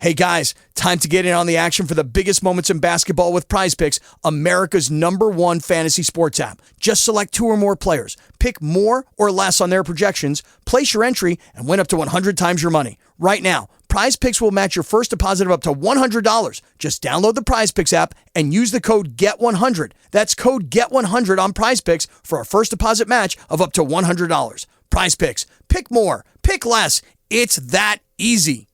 Hey guys, time to get in on the action for the biggest moments in basketball with Prize Picks, America's #1 fantasy sports app. Just select 2 or more players, pick more or less on their projections, place your entry, and win up to 100 times your money. Right now, Prize Picks will match your first deposit of up to $100. Just download the Prize Picks app and use the code GET100. That's code GET100 on Prize Picks for a first deposit match of up to $100. Prize Picks. Pick more. Pick less. It's that easy.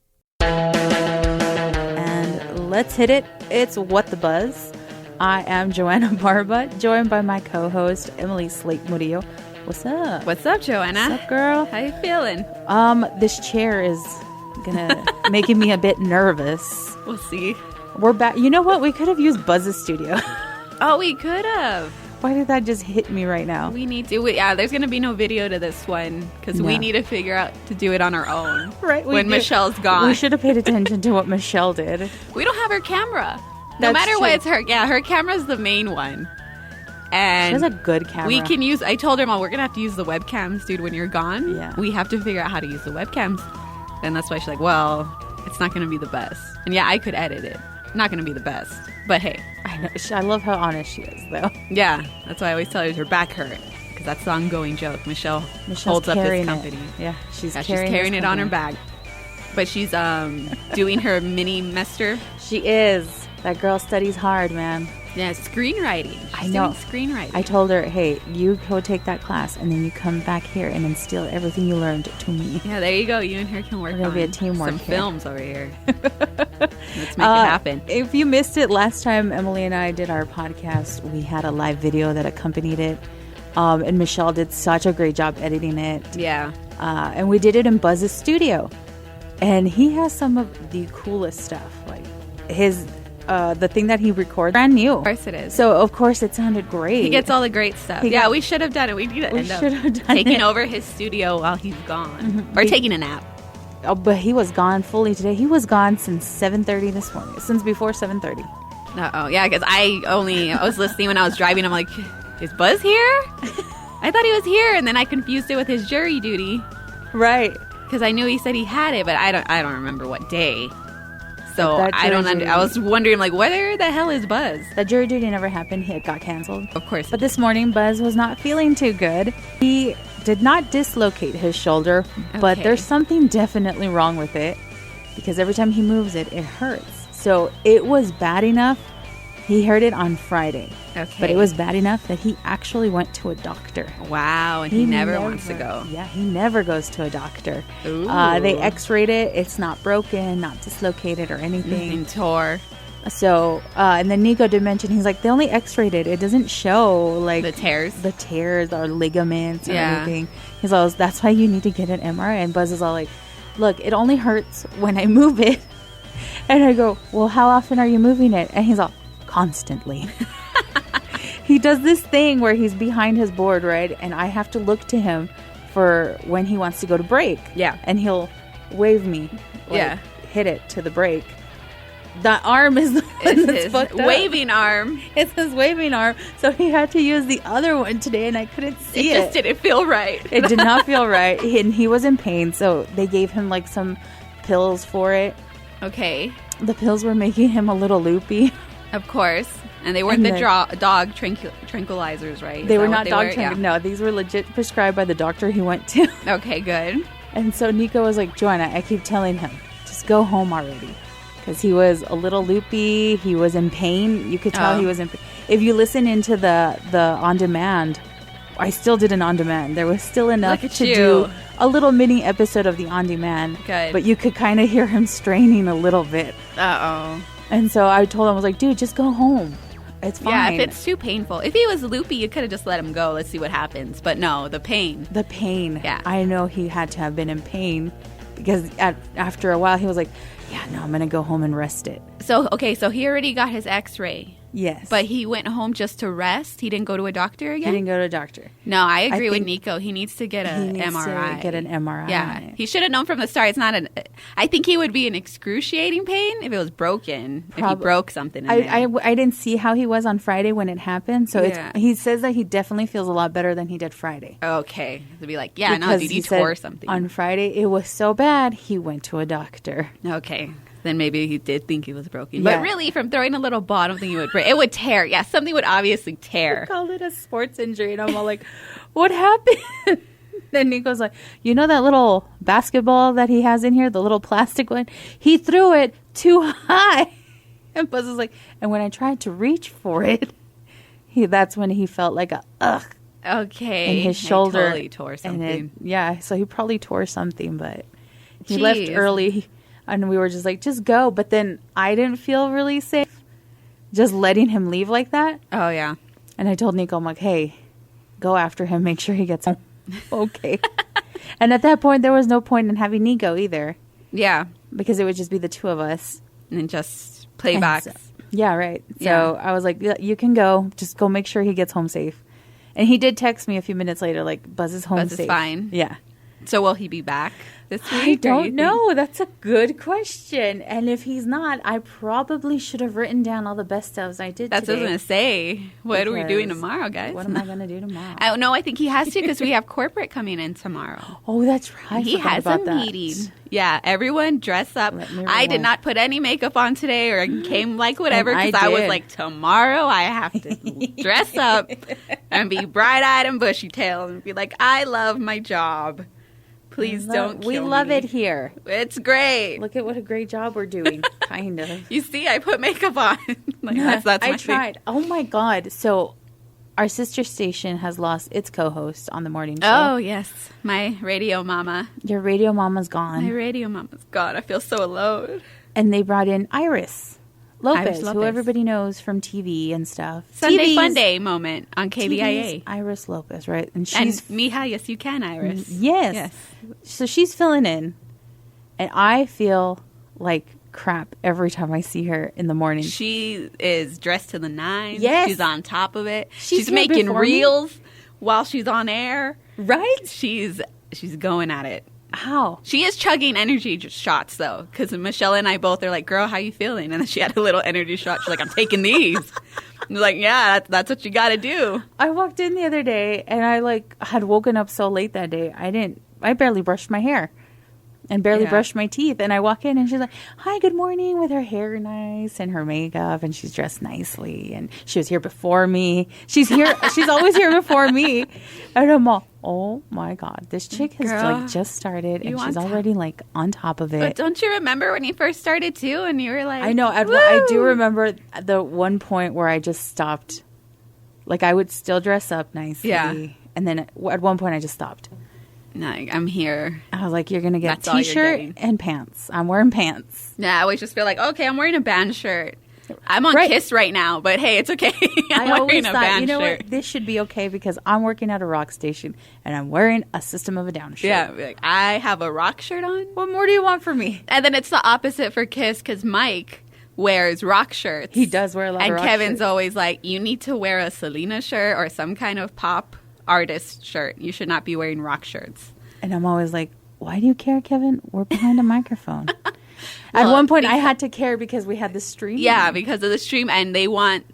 Let's hit it. It's What the Buzz. I am Joanna Barba, joined by my co-host, Emily Slate Murillo. What's up? What's up, Joanna? What's up, girl? How you feeling? This chair is making me a bit nervous. We'll see. We're back. You know what? We could have used Buzz's studio. Oh, we could have. Why did that just hit me right now? We need to. Yeah, there's going to be no video to this one because we need to figure out to do it on our own. Right. When Michelle's gone. We should have paid attention to what Michelle did. We don't have her camera. That's No matter true. what, it's her. Yeah, her camera's the main one. And she has a good camera. We can use. I told her, Mom, we're going to have to use the webcams, dude, when you're gone. Yeah. We have to figure out how to use the webcams. And that's why she's like, well, it's not going to be the best. And yeah, I could edit it. Not going to be the best. But hey. I know. I love how honest she is, though. Yeah, that's why I always tell her her back hurt. Because that's the ongoing joke. Michelle's holds up this company. Yeah, she's carrying it on her back. But she's doing her mini semester. She is. That girl studies hard, man. Yeah, screenwriting. I know. Doing screenwriting. I told her, hey, you go take that class, and then you come back here and instill everything you learned to me. Yeah, there you go. You and her can work on be a teamwork some here. Films over here. Let's make it happen. If you missed it, last time Emily and I did our podcast, we had a live video that accompanied it. And Michelle did such a great job editing it. Yeah. And we did it in Buzz's studio. And he has some of the coolest stuff. Like his... the thing that he records brand new. Of course it is. So, of course, it sounded great. He gets all the great stuff. We should have done it. We need to end up taking over his studio while he's gone. Mm-hmm. Or taking a nap. Oh, but he was gone fully today. He was gone since 7:30 this morning. Since before 7:30. Oh, yeah, because I was listening when I was driving. I'm like, is Buzz here? I thought he was here, and then I confused it with his jury duty. Right. Because I knew he said he had it, but I don't remember what day. So I was wondering, like, where the hell is Buzz? That jury duty never happened. It got canceled. Of course. But this morning, Buzz was not feeling too good. He did not dislocate his shoulder, but there's something definitely wrong with it because every time he moves it, it hurts. So it was bad enough. He heard it on Friday. Okay. But it was bad enough that he actually went to a doctor. Wow, and he never wants to go. Yeah, he never goes to a doctor. Ooh. They x-rayed it. It's not broken, not dislocated or anything. Nothing tore. So, and then Nico did mention, he's like, they only x-rayed it. It doesn't show, like... The tears or ligaments or anything. He's all, that's why you need to get an MRI. And Buzz is all like, look, it only hurts when I move it. And I go, well, how often are you moving it? And he's all, constantly. He does this thing where he's behind his board, right? And I have to look to him for when he wants to go to break. Yeah. And he'll wave me. Hit it to the break. That arm is the one that's fucked up. Waving arm. It's his waving arm. So he had to use the other one today, and I couldn't see it. It just didn't feel right. It did not feel right. And he was in pain, so they gave him like some pills for it. Okay. The pills were making him a little loopy. Of course. And they weren't dog tranquilizers, right? They were not dog tranquilizers. No, these were legit prescribed by the doctor he went to. Okay, good. And so Nico was like, Joanna, I keep telling him, just go home already. Because he was a little loopy. He was in pain. You could tell he was in pain. If you listen into the on-demand, I still did an on-demand. There was still enough to do a little mini episode of the on-demand. Good. But you could kind of hear him straining a little bit. Uh-oh. And so I told him, I was like, dude, just go home. It's fine. Yeah, if it's too painful. If he was loopy, you could have just let him go. Let's see what happens. But no, the pain. The pain. Yeah. I know he had to have been in pain because after a while he was like, yeah, no, I'm going to go home and rest it. So he already got his x-ray. Yes. But he went home just to rest? He didn't go to a doctor again? He didn't go to a doctor. No, I agree with Nico. He needs to get an MRI. To get an MRI. Yeah. He should have known from the start. It's not I think he would be in excruciating pain if it was broken. If he broke something in there. I didn't see how he was on Friday when it happened. So he says that he definitely feels a lot better than he did Friday. Okay. To be like, dude, you tore something. On Friday, it was so bad, he went to a doctor. Okay. Then maybe he did think he was broken. Yeah. But really, from throwing a little ball, I don't think it would break. It would tear. Yeah, something would obviously I tear. called it a sports injury, and I'm all like, what happened? Then Nico's like, you know that little basketball that he has in here, the little plastic one? He threw it too high. And Buzz was like, and when I tried to reach for it, that's when he felt like a ugh Okay. in his shoulder. I totally tore something. So he probably tore something, but he Jeez. left early. And we were just like, just go. But then I didn't feel really safe just letting him leave like that. Oh, yeah. And I told Nico, I'm like, hey, go after him. Make sure he gets home. Okay. And at that point, there was no point in having Nico either. Yeah. Because it would just be the two of us. And just playbacks. So, yeah, right. So Yeah. I was like, you can go. Just go make sure he gets home safe. And he did text me a few minutes later, like, Buzz is home Buzz safe. is fine. Yeah. So will he be back this week? I don't know. That's a good question. And if he's not, I probably should have written down all the best stuffs I did That's what I today. was going to say. What are we doing Because tomorrow, guys? What am I going to do tomorrow? I don't know. I think he has to because we have corporate coming in tomorrow. Oh, that's right. He has a meeting. Yeah, everyone dress up. Let me I did rewind. not put any makeup on today or came like whatever And I because I was did. like, tomorrow I have to dress up and be bright-eyed and bushy-tailed and be like, I love my job. Please don't kill We love me. it here. It's great. Look at what a great job we're doing. Kind of. You see, I put makeup on. Like, that's my I thing. tried. Oh my God. So our sister station has lost its co-host on the morning show. Oh, yes. My radio mama. Your radio mama's gone. My radio mama's gone. I feel so alone. And they brought in Iris Lopez, Lopez. who everybody knows from TV and stuff. Sunday TV's Fun Day moment on TV's KBIA. Iris Lopez, right? And And she's Mija, yes, you can, Iris. yes. So she's filling in, and I feel like crap every time I see her in the morning. She is dressed to the nines. Yes. She's on top of it. She's She's here making before me. reels while she's on air. Right? She's going at it. How? She is chugging energy shots, though, because Michelle and I both are like, girl, how you feeling? And then she had a little energy shot. She's like, I'm taking these. I'm like, yeah, that's what you got to do. I walked in the other day, and I had woken up so late that day. I barely brushed my hair and barely Yeah. brushed my teeth. And I walk in, and she's like, hi, good morning, with her hair nice and her makeup, and she's dressed nicely. And she was here before me. She's here. She's always here before me. And I'm all, oh my God, this chick has Girl, just started, you and want she's to- already on top of But it. don't you remember when you first started, too? And you were like, I know. I do "Woo!" remember the one point where I just stopped. Like, I would still dress up nicely. Yeah. And then at one point, I just stopped. No, I'm here. I was like, you're going to get That's all you're t-shirt getting. and pants. I'm wearing pants. Yeah, I always just feel like, okay, I'm wearing a band shirt. I'm on Right. Kiss right now, but hey, it's okay. I'm I always wearing a thought, band you know shirt. what? This should be okay because I'm working at a rock station and I'm wearing a System of a Down shirt. Yeah, like, I have a rock shirt on. What more do you want from me? And then it's the opposite for Kiss because Mike wears rock shirts. He does wear a lot And of rock Kevin's shirts. always like, you need to wear a Selena shirt or some kind of pop artist shirt. You should not be wearing rock shirts. And I'm always like, why do you care, Kevin? We're behind a microphone. At Well, one point, I had to care because we had the stream. Yeah, because of the stream, and they want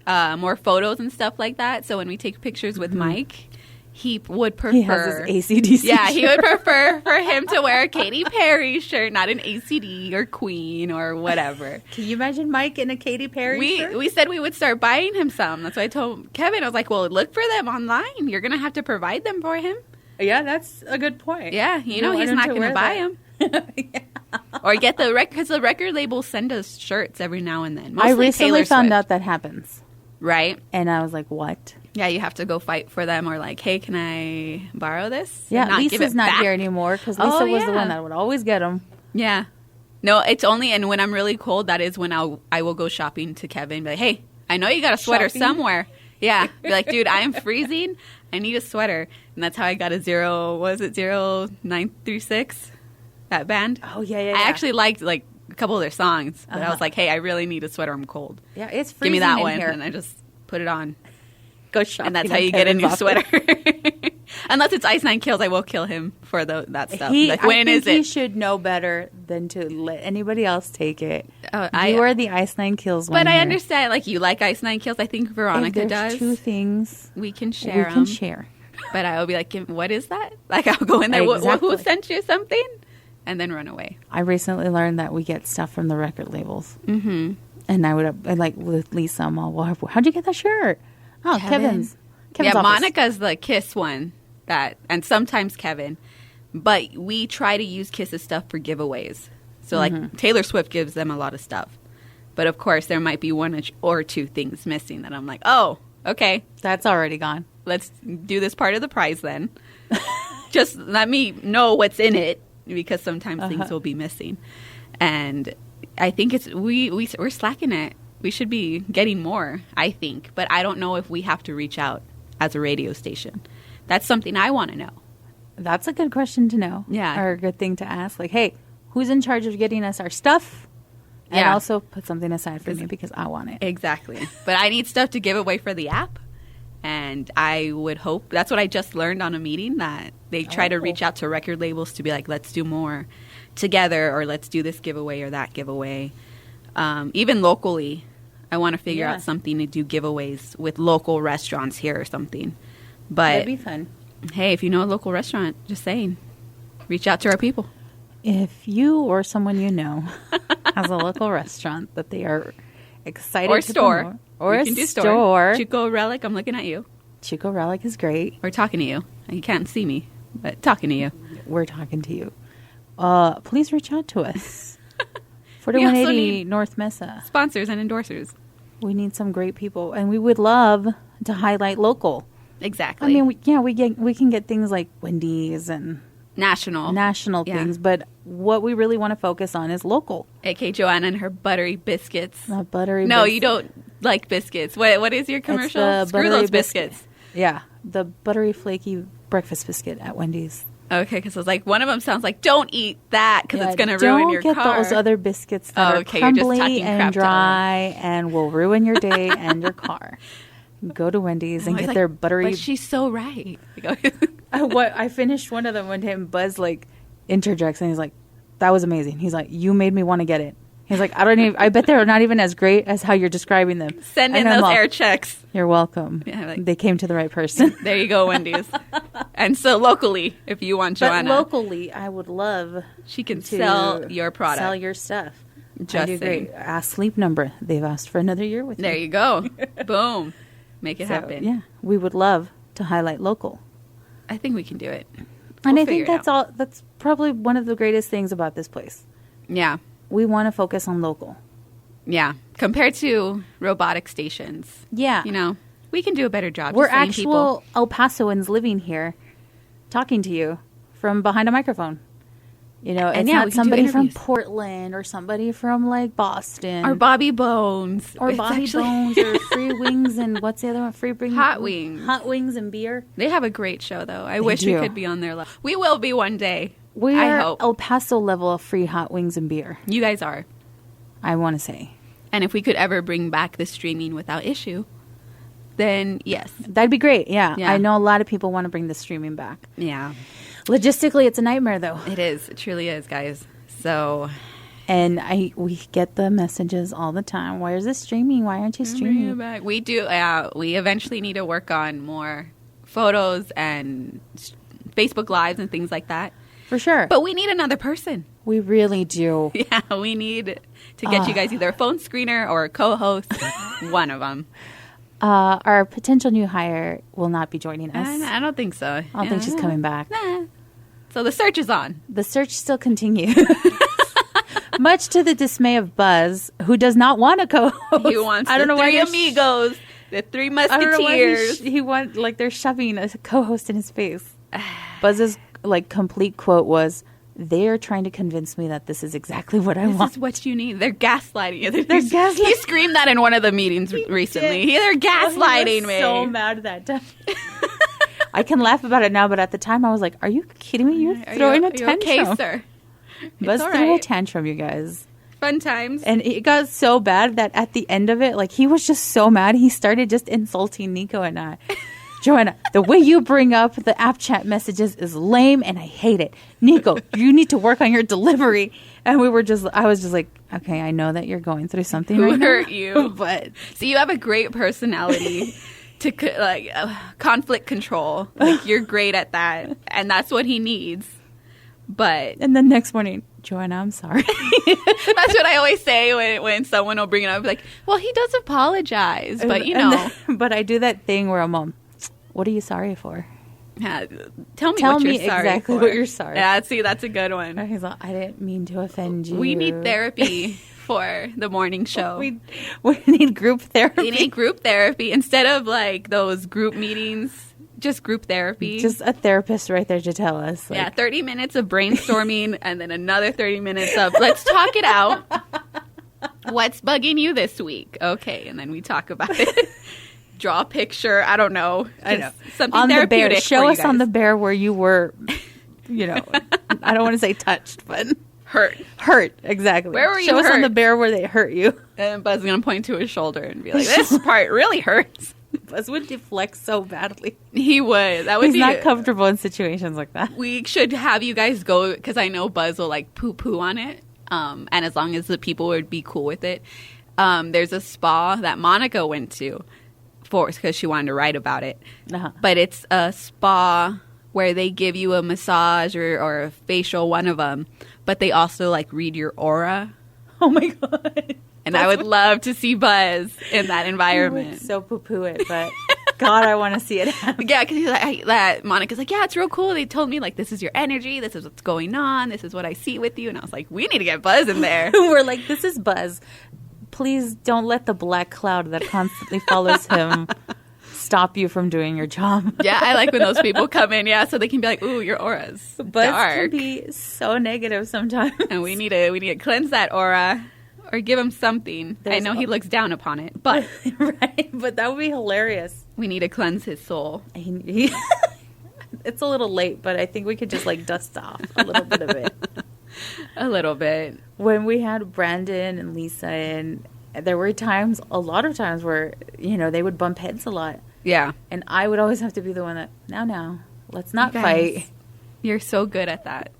more photos and stuff like that. So when we take pictures with Mike, he would prefer. He has his ACDC Yeah, he would shirt. prefer for him to wear a Katy Perry shirt, not an ACD or Queen or whatever. Can you imagine Mike in a Katy Perry shirt? We said we would start buying him some. That's why I told Kevin. I was like, well, look for them online. You're gonna have to provide them for him. Yeah, that's a good point. Yeah, you know want he's him not to going to wear buy that. them. Or get the record, because the record labels send us shirts every now and then. I Mostly recently Taylor found Swift. out that happens. Right? And I was like, what? Yeah, you have to go fight for them or like, hey, can I borrow this? Yeah, And not give Lisa's it not back? here anymore because Lisa Oh, was the yeah. one that would always get them. Yeah. No, it's only, and when I'm really cold, that is when I will go shopping to Kevin. Be like, hey, I know you got a sweater Shopping? somewhere. Yeah. Be like, dude, I'm freezing. I need a sweater. And that's how I got a 0936, that band. Oh, yeah. I actually liked like a couple of their songs, but I Uh-huh. was like, hey, I really need a sweater. I'm cold. Yeah, it's Give freezing me that in one. here. And I just put it on. Go shopping. And that's how at you get a Kevin's new office. sweater. Unless it's Ice Nine Kills, I will kill him for that stuff. Like, I when think is he it? should know better than to let anybody else take it. Oh, You are the Ice Nine Kills one But I here. understand, like, you like Ice Nine Kills. I think If Veronica there's does. two things We can we share can them. share. But I will be like, what is that? Like, I'll go in there. Who Exactly. sent you something? and then run away. I recently learned that we get stuff from the record labels. Mm-hmm. And I like with Lisa, I'm all, well, how'd you get that shirt? Oh, Kevin's yeah, office. Monica's the Kiss one, and sometimes Kevin. But we try to use Kiss's stuff for giveaways. So, like, Taylor Swift gives them a lot of stuff. But, of course, there might be one or two things missing that I'm like, oh, okay. That's already gone. Let's do this part of the prize then. Just let me know what's in it, because sometimes things will be missing. And I think we're slacking it. We should be getting more, I think. But I don't know if we have to reach out as a radio station. That's something I want to know. That's a good question to know. Yeah. Or a good thing to ask. Like, hey, who's in charge of getting us our stuff? And also put something aside for me because I want it. Exactly. But I need stuff to give away for the app. And I would hope, that's what I just learned on a meeting, that they try to reach out to record labels to be like, let's do more together, or let's do this giveaway or that giveaway. Even locally, I want to figure out something to do giveaways with local restaurants here or something. But that'd be fun. Hey, if you know a local restaurant, just saying, reach out to our people. If you or someone you know has a local restaurant that they are excited or to store, promote, or we a can do store. Chico Relic, I'm looking at you. Chico Relic is great. We're talking to you. You can't see me, but talking to you. We're talking to you. Please reach out to us. 4180 North Mesa. Sponsors and endorsers. We need some great people, and we would love to highlight local. Exactly. I mean, we can get things like Wendy's and national things, but what we really want to focus on is local. A.K. Joanna and her buttery biscuits. Buttery. No, you don't like biscuits. What is your commercial? Screw those biscuits. Yeah, the buttery flaky breakfast biscuit at Wendy's. Okay, because I was like, one of them sounds like, don't eat that because it's going to ruin your car. Don't get those other biscuits that are crumbly and dry and will ruin your day and your car. Go to Wendy's and get their buttery. But she's so right. I finished one of them one day, and Buzz interjects and he's like, "That was amazing." He's like, "You made me want to get it." He's like, I bet they're not even as great as how you're describing them. Send in those air checks. You're welcome. Yeah, they came to the right person. There you go, Wendy's. And so locally, if you want Joanna. But locally, I would love she can sell your product. Sell your stuff. Just do great. Ask Sleep Number. They've asked for another year with There you. You go. Boom. Make it happen. Yeah, we would love to highlight local. I think we can do it. And I think that's probably one of the greatest things about this place. Yeah. We want to focus on local. Yeah. Compared to robotic stations. Yeah. You know, we can do a better job. We're actual El Pasoans living here talking to you from behind a microphone. You know, it's not somebody from Portland or somebody from Boston. Or Bobby Bones. Or Bobby Bones or Free Wings and what's the other one? Hot Wings. Hot Wings and beer. They have a great show, though. I wish we could be on their level. We will be one day. I hope. El Paso level of free hot wings and beer. You guys are. I want to say. And if we could ever bring back the streaming without issue, then yes. That'd be great, yeah. I know a lot of people want to bring the streaming back. Yeah. Logistically, it's a nightmare, though. It is. It truly is, guys. So... And we get the messages all the time. Why is this streaming? Why aren't you streaming? Back. We do. We eventually need to work on more photos and Facebook Lives and things like that. For sure. But we need another person. We really do. Yeah, we need to get you guys either a phone screener or a co-host. One of them. Our potential new hire will not be joining us. I don't think so. I don't think she's coming back. Nah. So the search is on. The search still continues. Much to the dismay of Buzz, who does not want a co-host. He wants three amigos, the three musketeers. He wants, they're shoving a co-host in his face. Buzz's complete quote was, "They're trying to convince me that this is exactly what I want. This is what you need. They're gaslighting you." They're gaslighting. He screamed that in one of the meetings recently. They're gaslighting me. So mad that time. I can laugh about it now, but at the time I was like, "Are you kidding me? You're throwing a tantrum." Okay, sir. Buzz threw a tantrum, you guys. Fun times. And it got so bad that at the end of it, he was just so mad. He started just insulting Nico and I. "Joanna, the way you bring up the app chat messages is lame and I hate it. Nico, you need to work on your delivery." And I was just like, okay, I know that you're going through something Who right now. hurt you? But so you have a great personality to conflict control. You're great at that. And that's what he needs. But And then next morning, Joanna, I'm sorry. that's what I always say when someone will bring it up. Like, well, he does apologize, but you know. But I do that thing where I'm what are you sorry for? Yeah, tell me Tell what me you're sorry exactly for. what you're sorry. Yeah, see, that's a good one. He's like, I didn't mean to offend you. We need therapy for the morning show. We need group therapy. We need group therapy instead of like those group meetings. Just group therapy. Just a therapist right there to tell us. Yeah, 30 minutes of brainstorming and then another 30 minutes of let's talk it out. What's bugging you this week? Okay, and then we talk about it. Draw a picture. I don't know. Something on therapeutic. The bear. Show us on the bear where you were, I don't want to say touched, but hurt. Exactly. Where were you Show us hurt? on the bear where they hurt you. And Buzz is going to point to his shoulder and be like, this part really hurts. Buzz would deflect so badly. He would. That would He's be not comfortable in situations like that. We should have you guys go because I know Buzz will like poo on it. And as long as the people would be cool with it, there's a spa that Monica went to because she wanted to write about it. Uh-huh. But it's a spa where they give you a massage or a facial, one of them. But they also like read your aura. Oh my God. And I would love to see Buzz in that I environment. would so poo it, but God, I want to see it happen. Yeah, because Monica's like, yeah, it's real cool. They told me, like, this is your energy. This is what's going on. This is what I see with you. And I was like, we need to get Buzz in there. We're like, this is Buzz. Please don't let the black cloud that constantly follows him stop you from doing your job. Yeah, I like when those people come in, so they can be like, ooh, your aura's Buzz dark. can be so negative sometimes. And we need to cleanse that aura. Or give him something. I know he looks down upon it, but right. But that would be hilarious. We need to cleanse his soul. It's a little late, but I think we could just like dust off a little bit of it. A little bit. When we had Brandon and Lisa, and there were a lot of times where they would bump heads a lot. Yeah, and I would always have to be the one that now let's not fight. You're so good at that.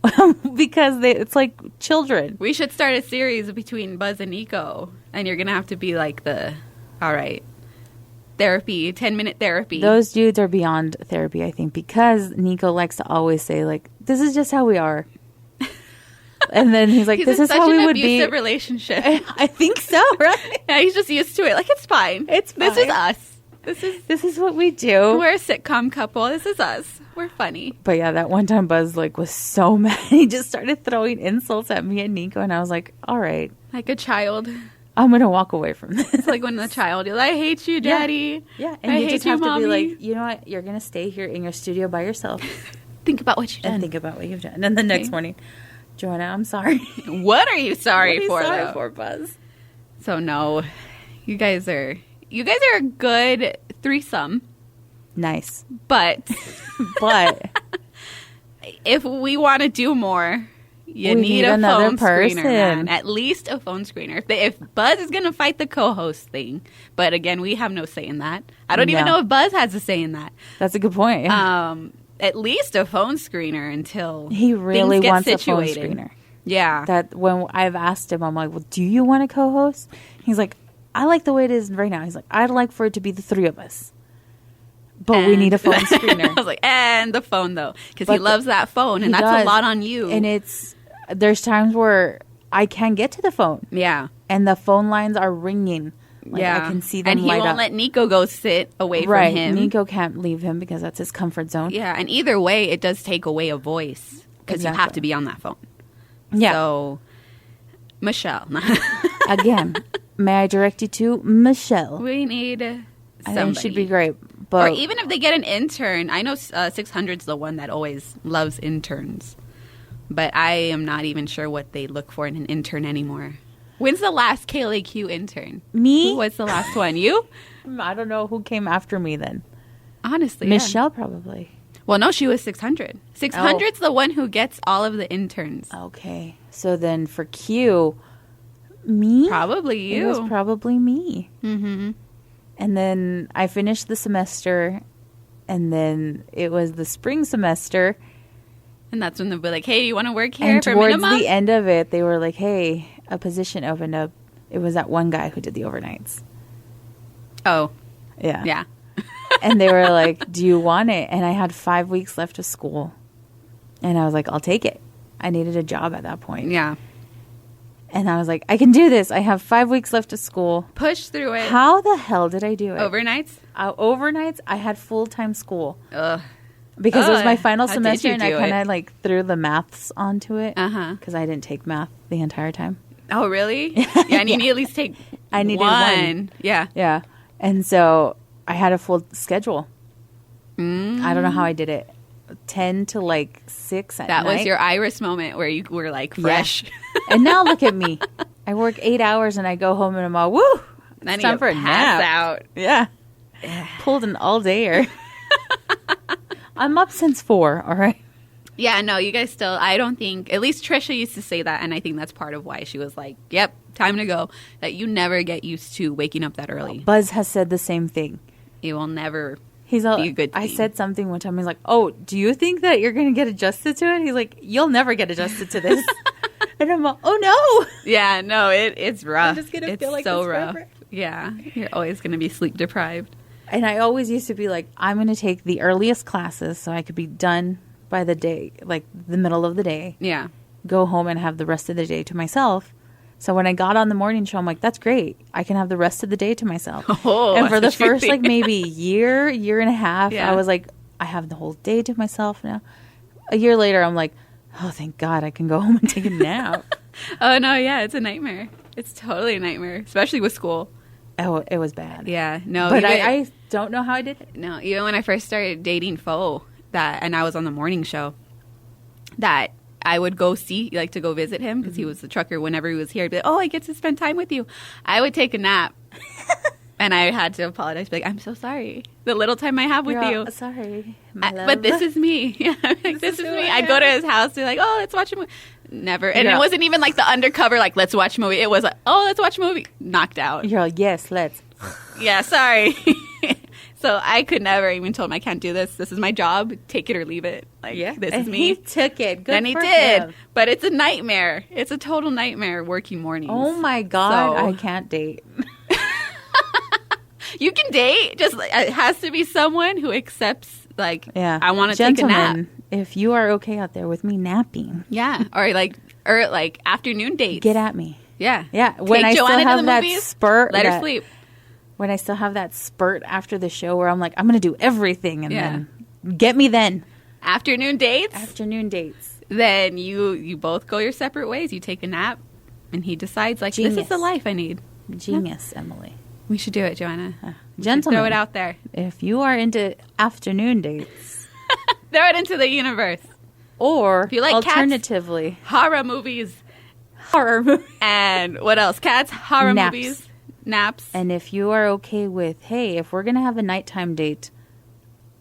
Because it's like children. We should start a series between Buzz and Nico. And you're going to have to be like all right, therapy, 10-minute therapy. Those dudes are beyond therapy, I think, because Nico likes to always say, like, this is just how we are. And then he's like, this is how we would be. He's in such an abusive relationship. I think so, right? Yeah, he's just used to it. Like, it's fine. It's fine. This is us. This is what we do. We're a sitcom couple. This is us. We're funny. But yeah, that one time Buzz was so mad. He just started throwing insults at me and Nico, and I was like, all right. Like a child. I'm going to walk away from this. It's like when the child, you're like, I hate you, Daddy. Yeah. And you just have to be like, you know what? You're going to stay here in your studio by yourself. Think about what you've done. And think about what you've done. And then the next morning, Joanna, I'm sorry. What are you sorry for, sorry for, Buzz? So no, you guys are a good threesome. Nice. But if we want to do more, you need a phone screener, man. At least a phone screener. If Buzz is going to fight the co-host thing, but again, we have no say in that. I don't even know if Buzz has a say in that. That's a good point. At least a phone screener until he really things get wants situated. A phone screener. Yeah. That when I've asked him, I'm like, well, do you want a co-host? He's like, I like the way it is right now. He's like, I'd like for it to be the three of us. But we need a phone screener. I was like, and the phone, though. Because he loves that phone, and that's a lot on you. And there's times where I can't get to the phone. Yeah. And the phone lines are ringing. Like, I can see them light up. And he won't let Nico go sit away from him. Nico can't leave him because that's his comfort zone. Yeah, and either way, it does take away a voice. Because you have to be on that phone. Yeah. So, Michelle. Again, may I direct you to Michelle? We need somebody. I think she'd be great. But or even if they get an intern. I know 600's the one that always loves interns. But I am not even sure what they look for in an intern anymore. When's the last KLAQ intern? Me? Who was the last one? You? I don't know who came after me then. Honestly. Michelle probably. Well, no, she was 600. 600's the one who gets all of the interns. Okay. So then for Q, me? Probably you. It was probably me. Mm-hmm. And then I finished the semester, and then it was the spring semester. And that's when they'll be like, hey, you want to work here and for towards minimum? the end of it, they were like, hey, a position opened up. It was that one guy who did the overnights. Oh. Yeah. Yeah. And they were like, do you want it? And I had 5 weeks left of school. And I was like, I'll take it. I needed a job at that point. Yeah. And I was like, I can do this. I have 5 weeks left of school. Push through it. How the hell did I do it? Overnights? Overnights, I had full-time school. Ugh. Because it was my final How did semester, you and I do kind it? of like threw the maths onto it. Uh-huh. Because I didn't take math the entire time. Oh, really? Yeah, and you need at least take I needed one. Yeah. Yeah. And so I had a full schedule. I don't know how I did it. 10 to like 6 at That night. was your Iris moment where you were like fresh. And now look at me. I work 8 hours and I go home and I'm all, woo! Then It's time you for a pass nap. out. Yeah. Pulled an all-dayer. I'm up since 4, all right? Yeah, no, you guys still, I don't think, at least Trisha used to say that, and I think that's part of why she was like, yep, time to go, that you never get used to waking up that early. Buzz has said the same thing. It will never He's all, be a good I thing. said something one time. He's like, oh, do you think that you're going to get adjusted to it? He's like, you'll never get adjusted to this. And I'm like, oh, no. Yeah, no, it's rough. I'm just gonna it's feel like so this rough. forever. Yeah, you're always going to be sleep deprived. And I always used to be like, I'm going to take the earliest classes so I could be done by the day, like the middle of the day. Yeah. Go home and have the rest of the day to myself. So when I got on the morning show, I'm like, that's great. I can have the rest of the day to myself. Oh, and for the that's what you first, like, think. maybe year and a half, Yeah. I was like, I have the whole day to myself now. A year later, I'm like, oh, thank God I can go home and take a nap. Oh, no, yeah, it's a nightmare. It's totally a nightmare, especially with school. Oh, it was bad. Yeah, no. But even- I don't know how I did it. No, even when I first started dating Fo, and I was on the morning show, that I would go to go visit him because he was the trucker whenever he was here. I'd be like, oh, I get to spend time with you. I would take a nap. And I had to apologize. Be like, I'm so sorry. The little time I have with You're you. all, sorry, my love. But this is me. Yeah, like, this is who me. I I'd go to am. his house, be like, oh, let's watch a movie. Never. And Yeah. it wasn't even like the undercover, like, let's watch a movie. It was like, oh, let's watch a movie. Knocked out. You're like, yes, let's. Yeah, sorry. So I could never even told him I can't do this. This is my job. Take it or leave it. Like, this and is me. he took it. Good And he for did. him. But it's a nightmare. It's a total nightmare working mornings. Oh, my God. So- I can't date. You can date. Just it has to be someone who accepts, like, Yeah. I want to take a nap. Gentlemen, if you are okay out there with me napping, Yeah. Or like afternoon dates. get at me. Yeah. Yeah. When Take I Joanna still to have the that movies, spurt. Let her that- sleep. When I still have that spurt after the show where I'm like, I'm going to do everything. And Yeah. then get me then. Afternoon dates. Afternoon dates. Then you both go your separate ways. You take a nap, and he decides, like, this Genius. is the life I need. Genius, Emily. We should do it, Joanna. We should Gentlemen, throw it out there. if you are into afternoon dates, Throw it into the universe. or If you like cats- alternatively, Horror movies. horror movies. And what else? Cats, horror Naps. movies, naps. And if you are okay with, hey, if we're going to have a nighttime date,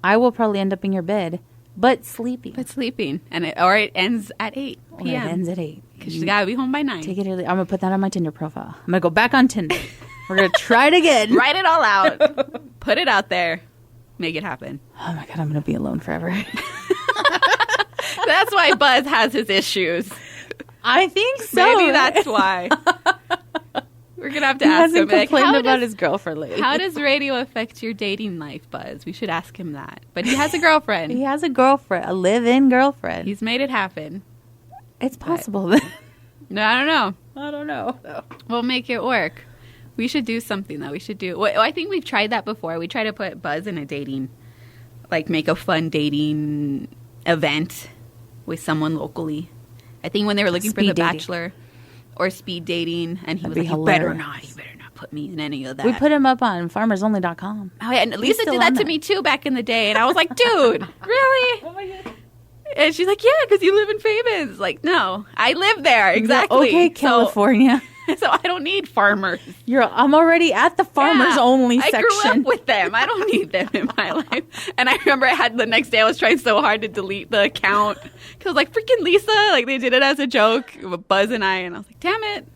I will probably end up in your bed, but sleeping. But sleeping. Or it ends at 8 Or it p.m. ends at 8. Because she's got to be home by 9. Take it early. I'm going to put that on my Tinder profile. I'm going to go back on Tinder. We're going to try it again. Write it all out. Put it out there. Make it happen. Oh my God, I'm going to be alone forever. That's why Buzz has his issues. I think so. Maybe that's why. We're going to have to He ask him. hasn't Like, complained how about does- his girlfriend lately. How does radio affect your dating life, Buzz? We should ask him that. But he has a girlfriend. He has a girlfriend, a live-in girlfriend. He's made it happen. It's possible. Then. No, I don't know. I don't know. We'll make it work. We should do something, though. We should do... Well, I think we've tried that before. We tried to put Buzz in a dating... Like, make a fun dating event with someone locally. I think when they were looking for Speed The dating. Bachelor or speed dating, and he That'd was be like, you better hilarious. not put me in any of that. We put him up on farmersonly.com. Oh, yeah, and Lisa still did that on to there. me, too, back in the day. And I was like, dude, really? Oh my God. And she's like, yeah, because you live in Favens. Like, no, I live there. Exactly. Okay, So- California. So I don't need farmers. I'm already at the farmers Yeah, only I section. grew up with them. I don't need them in my life. And I remember the next day I was trying so hard to delete the account. Because I was like, freaking Lisa. Like, they did it as a joke with Buzz and I. And I was like, damn it.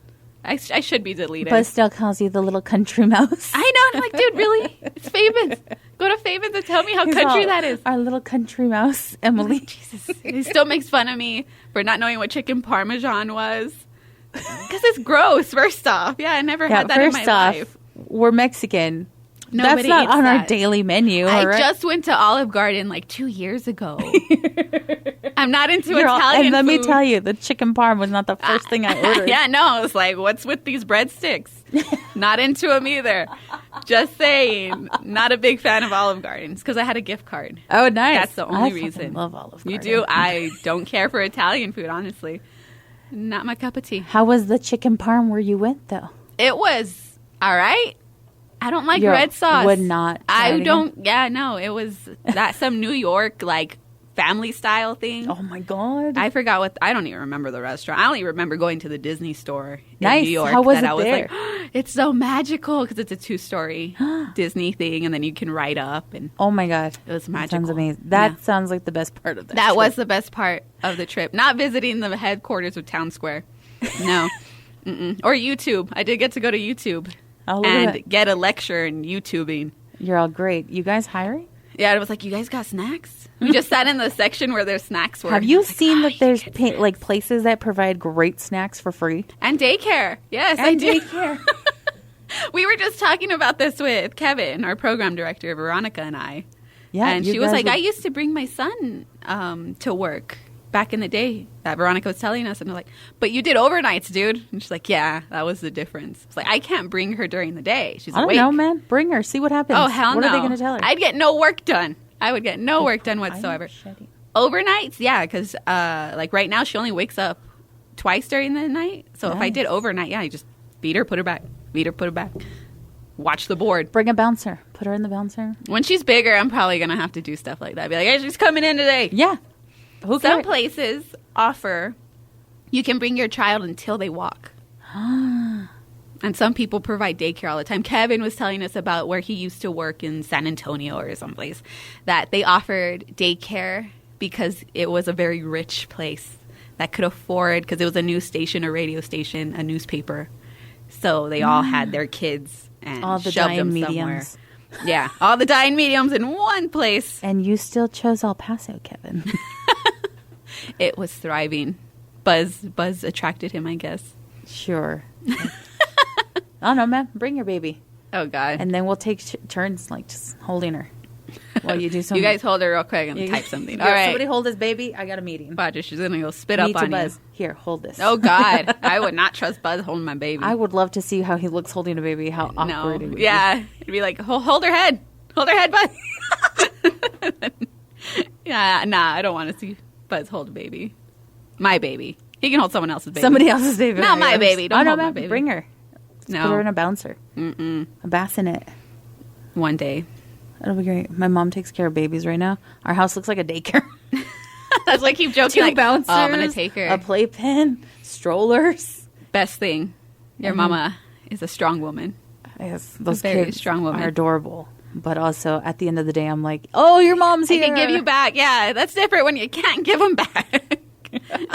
I should be deleted. Buzz still calls you the little country mouse. I know. And I'm like, dude, really? It's Favens. Go to Favens and tell me how He's country all, that is. Our little country mouse, Emily. Jesus. He still makes fun of me for not knowing what chicken parmesan was. Because it's gross, first off. Yeah, I never had that in my first off, life. we're Mexican. Nobody That's not eats on our that. daily menu. I all right? just went to Olive Garden like 2 years ago. I'm not into You're all- Italian and let me food. tell you, the chicken parm was not the first thing I ordered. Yeah, no, I was like, what's with these breadsticks? Not into them either. Just saying. Not a big fan of Olive Gardens because I had a gift card. Oh, nice. That's the only I reason. fucking love Olive Garden. You do? I don't care for Italian food, honestly. Not my cup of tea. How was the chicken parm where you went, though? It was all right. I don't like You red sauce. would not try I it again? don't. Yeah, no. It was that some New York like family style thing. Oh, my God. I forgot what. I don't even remember the restaurant. I don't even remember going to the Disney store in Nice. New York. How was that it I was there? like, it's so magical because it's a 2-story Disney thing, and then you can ride up, and Oh, my God. it was That magical. sounds amazing. That Yeah. sounds like the best part of That was the best part of the trip. Not visiting the headquarters of Town Square. No. Mm-mm. Or YouTube. I did get to go to YouTube Oh, look at and get a lecture in YouTubing. You're all great. You guys hiring? Yeah, it was like, you guys got snacks? We just sat in the section where their snacks were. Have you I was like, seen "Oh, that there's like places that provide great snacks for free? And daycare. Yes, I And do. daycare. We were just talking about this with Kevin, our program director, Veronica, and I. Yeah, and you she was guys like, would- I used to bring my son to work back in the day that Veronica was telling us. And I'm like, but you did overnights, dude. And she's like, yeah, that was the difference. It's like, I can't bring her during the day. She's I don't awake. know, man. Bring her. See what happens. Oh, hell what no. What are they going to tell her? I'd get no work done. I would get no work done I'm whatsoever. shitty. Overnights, yeah, because like right now she only wakes up twice during the night. So if I Nice. did overnight, yeah, I just feed her, put her back, feed her, put her back, watch the board. Bring a bouncer. Put her in the bouncer. When she's bigger, I'm probably gonna have to do stuff like that. Be like, hey, she's coming in today. Yeah. Who Some cares? places offer you can bring your child until they walk. And some people provide daycare all the time. Kevin was telling us about where he used to work in San Antonio or someplace that they offered daycare because it was a very rich place that could afford, because it was a news station, a radio station, a newspaper. So they all had their kids and All the shoved dying them mediums. somewhere. Yeah, all the dying mediums in one place. And you still chose El Paso, Kevin. It was thriving. Buzz attracted him, I guess. Sure. Oh, no, man. Bring your baby. Oh, God. And then we'll take turns, like, just holding her while you do You something. guys hold her real quick and You- type something. Yeah, All right. Somebody hold this baby. I got a meeting. Roger, she's going to go spit Me up too, on Buzz. you. Here, hold this. Oh, God. I would not trust Buzz holding my baby. I would love to see how he looks holding a baby, how awkward No. it would be. Yeah. It'd be like, hold her head. Hold her head, Buzz. Yeah, nah, I don't want to see Buzz hold a baby. My baby. He can hold someone else's baby. Somebody else's baby. Not my baby. Don't oh, no, hold my man. baby. Bring her. Put her No. in a bouncer. Mm-mm. A bassinet. One day. That'll be great. My mom takes care of babies right now. Our house looks like a daycare. That's why I keep joking. Two like, bouncers. oh, I'm going to take her. A playpen. Strollers. Best thing. Your mama is a strong woman. Yes, those very kids strong woman. are adorable. But also, at the end of the day, I'm like, oh, your mom's I here. can give you back. Yeah, that's different when you can't give them back.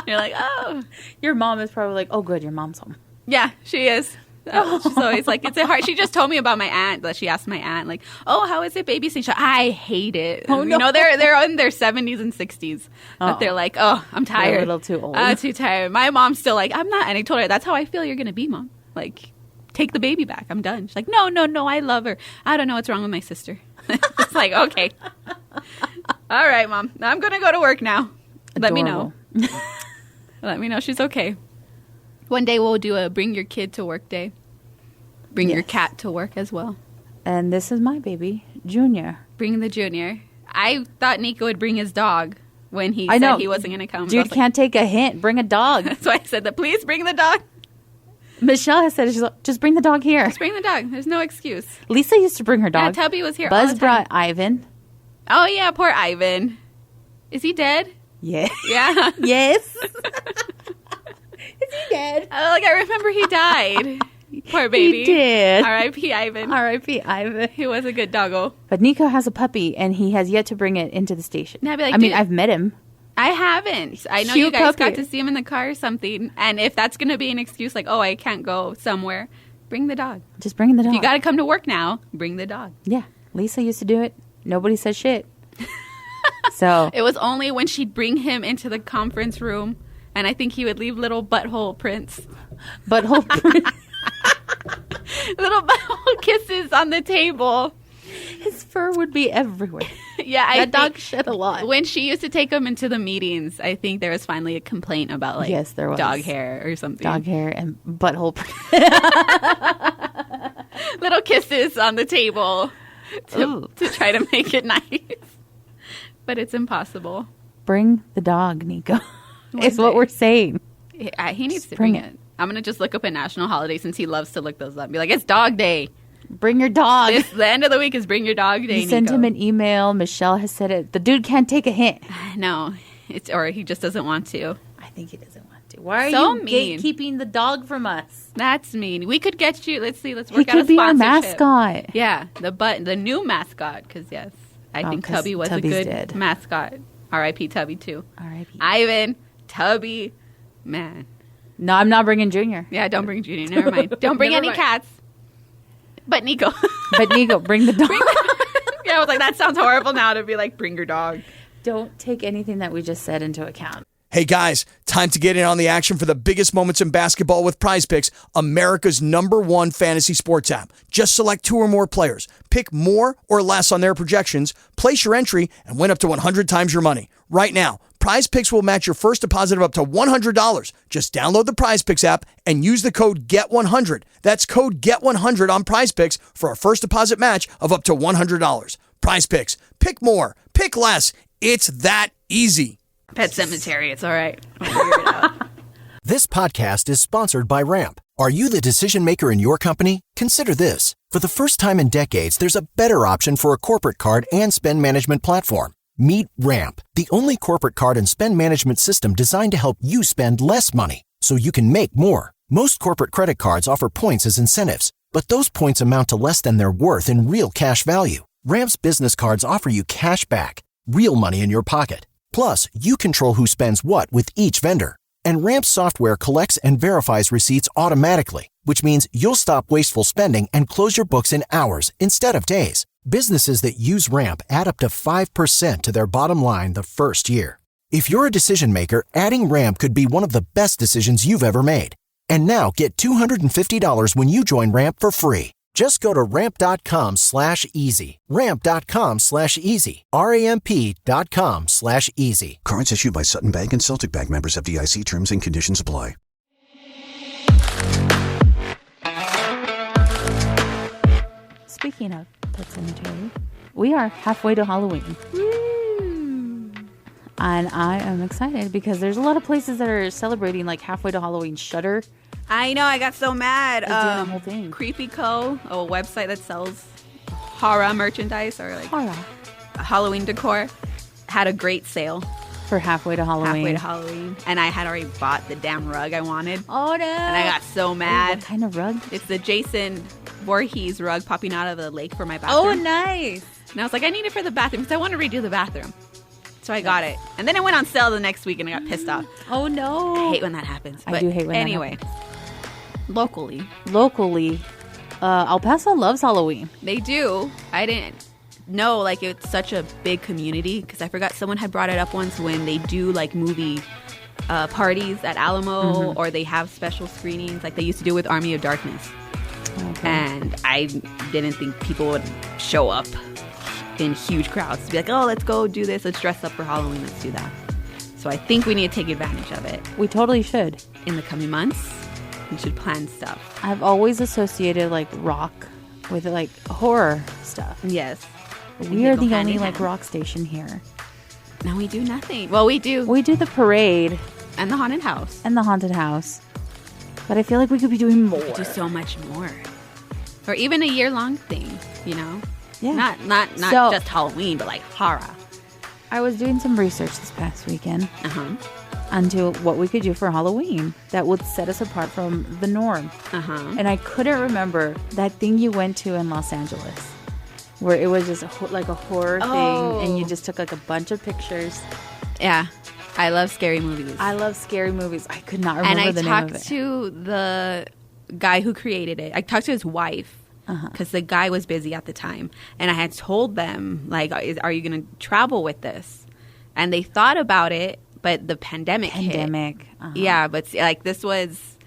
You're like, oh. Your mom is probably like, oh, good, your mom's home. Yeah, she is. She's always like, it's a hard. She just told me about my aunt. That she asked my aunt, like, oh, how is it babysitting? She's like, I hate it. Oh, You no. know, they're in their 70s and 60s. But Oh. they're like, oh, I'm tired. a little too old. I'm too tired. My mom's still like, I'm not. And I told her, that's how I feel you're going to be, Mom. Like, take the baby back. I'm done. She's like, no, I love her. I don't know what's wrong with my sister. It's like, okay. All right, Mom. I'm going to go to work now. Let me know. Adorable. Let me know she's okay. One day we'll do a bring your kid to work day. Bring your Yes. cat to work as well. And this is my baby, Junior. Bring the junior. I thought Nico would bring his dog when he I said know. he wasn't going to come. I Dude was like- can't take a hint. Bring a dog. That's why I said that. Please bring the dog. Michelle has said, she's like, just bring the dog here. Just bring the dog. There's no excuse. Lisa used to bring her Yeah, dog. Tubby was here all Buzz the time. brought Ivan. Oh, yeah, poor Ivan. Is he dead? Yeah. Yeah. Yes. Is he dead? Like, I remember he died. Poor baby. He did. R.I.P. Ivan. R.I.P. Ivan. He was a good doggo. But Nico has a puppy, and he has yet to bring it into the station. And I'd be like, I mean, dude- I've met him. I haven't. I know Cute you guys got puppy. to see him in the car or something. And if that's going to be an excuse, like, oh, I can't go somewhere, bring the dog. Just bring the dog. If you got to come to work now, bring the dog. Yeah. Lisa used to do it. Nobody said shit. So, It was only when she'd bring him into the conference room, and I think he would leave little butthole prints, butthole. little butthole kisses on the table. fur would be everywhere. Yeah, that dog shed a lot. When she used to take him into the meetings, I think there was finally a complaint about like yes, there was. Dog hair or something. Dog hair and butthole. Little kisses on the table to try to make it nice. But it's impossible. Bring the dog, Nico. It's what we're saying. He needs to bring it. I'm going to just look up a national holiday since he loves to look those up. Be like, it's dog day. Bring your dog. The end of the week is bring your dog day, You send him an email. Michelle has said it. The dude can't take a hint. No. Or he just doesn't want to. I think he doesn't want to. Why are So you mean. gatekeeping the dog from us? That's mean. We could get you. Let's see. Let's He work out a could be our sponsorship. mascot. Yeah, the new mascot. Because yes, I think 'cause Tubby was Tubby's a good dead. mascot. R.I.P. Tubby too. R.I.P. Ivan, Tubby, man. No, I'm not bringing Junior. Yeah, don't bring Junior. Never mind. Don't bring Never any mind. cats. But Nico. But Nico, bring the dog. Yeah, I was like, that sounds horrible now to be like, bring your dog. Don't take anything that we just said into account. Hey guys, time to get in on the action for the biggest moments in basketball with Prize Picks, America's #1 fantasy sports app. Just select 2 or more players, pick more or less on their projections, place your entry, and win up to 100 times your money. Right now, Prize Picks will match your first deposit of up to $100. Just download the Prize Picks app and use the code GET100. That's code GET100 on Prize Picks for a first deposit match of up to $100. Prize Picks. Pick more. Pick less. It's that easy. Pet Cemetery. It's all right. I'll figure it out. This podcast is sponsored by Ramp. Are you the decision maker in your company? Consider this. For the first time in decades, there's a better option for a corporate card and spend management platform. Meet Ramp, the only corporate card and spend management system designed to help you spend less money so you can make more. Most corporate credit cards offer points as incentives, but those points amount to less than their worth in real cash value. Ramp's business cards offer you cash back, real money in your pocket. Plus, you control who spends what with each vendor. And Ramp's software collects and verifies receipts automatically, which means you'll stop wasteful spending and close your books in hours instead of days. Businesses that use Ramp add up to 5% to their bottom line the first year. If you're a decision maker, adding Ramp could be one of the best decisions you've ever made. And now get $250 when you join Ramp for free. Just go to ramp.com/easy. Ramp.com/easy. RAMP.com/easy. Cards issued by Sutton Bank and Celtic Bank, members of FDIC. Terms and conditions apply. Speaking of Pet Cemetery, we are halfway to Halloween. And I am excited because there's a lot of places that are celebrating like halfway to Halloween. Shudder. I know. I got so mad. They're doing the whole thing. Creepy Co., a website that sells horror merchandise or like Horror. Halloween decor, had a great sale For halfway to Halloween. halfway to Halloween. And I had already bought the damn rug I wanted. Oh, no. And I got so mad. What kind of rug? It's the Jason Voorhees rug popping out of the lake for my bathroom. Oh, nice. And I was like, I need it for the bathroom because I want to redo the bathroom. So I got it. And then it went on sale the next week and I got pissed off. Oh, no. I hate when that happens. I But do hate when anyway, that happens. locally, El Paso loves Halloween. they do. I didn't know like it's such a big community because I forgot someone had brought it up once when they do like movie parties at Alamo or they have special screenings like they used to do with Army of Darkness. Okay. And I didn't think people would show up in huge crowds to be like, oh, let's go do this. Let's dress up for Halloween. Let's do that. So I think we need to take advantage of it We totally should. in the coming months. We should plan stuff. I've always associated like rock with like horror stuff. Yes. I think We they are go the hand only in like hand. rock station here. No, we do nothing. Well, we do. We do the parade And the haunted house. and the haunted house. But I feel like we could be doing more. Do so much more. Or even a year-long thing, you know? Yeah. Not So- just Halloween, but like horror. I was doing some research this past weekend Uh-huh. onto what we could do for Halloween that would set us apart from the norm. Uh-huh. And I couldn't remember that thing you went to in Los Angeles where it was just like a horror thing and you just took like a bunch of pictures. Yeah. I love scary movies. I love scary movies. I could not remember And I the name of talked it. to the guy who created it. I talked to his wife because the guy was busy at the time. And I had told them, like, are you going to travel with this? And they thought about it, but the pandemic hit. Pandemic. Uh-huh. Yeah, but like this was,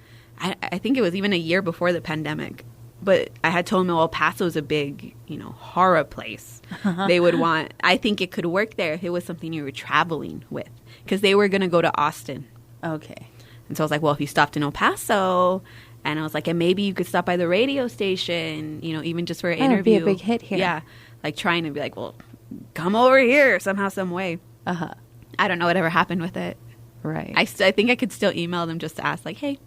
I think it was even a year before the pandemic. but I had told him El Paso is a big, horror place. They would want, I think it could work there if it was something you were traveling with, because they were going to go to Austin. Okay. And so I was like, well, if you stopped in El Paso, and I was like, and maybe you could stop by the radio station, even just for an interview. It'd be a big hit here. Yeah. Like trying to be like, well, come over here somehow, some way. Uh-huh. I don't know whatever happened with it. Right. I think I could still email them just to ask, like, hey.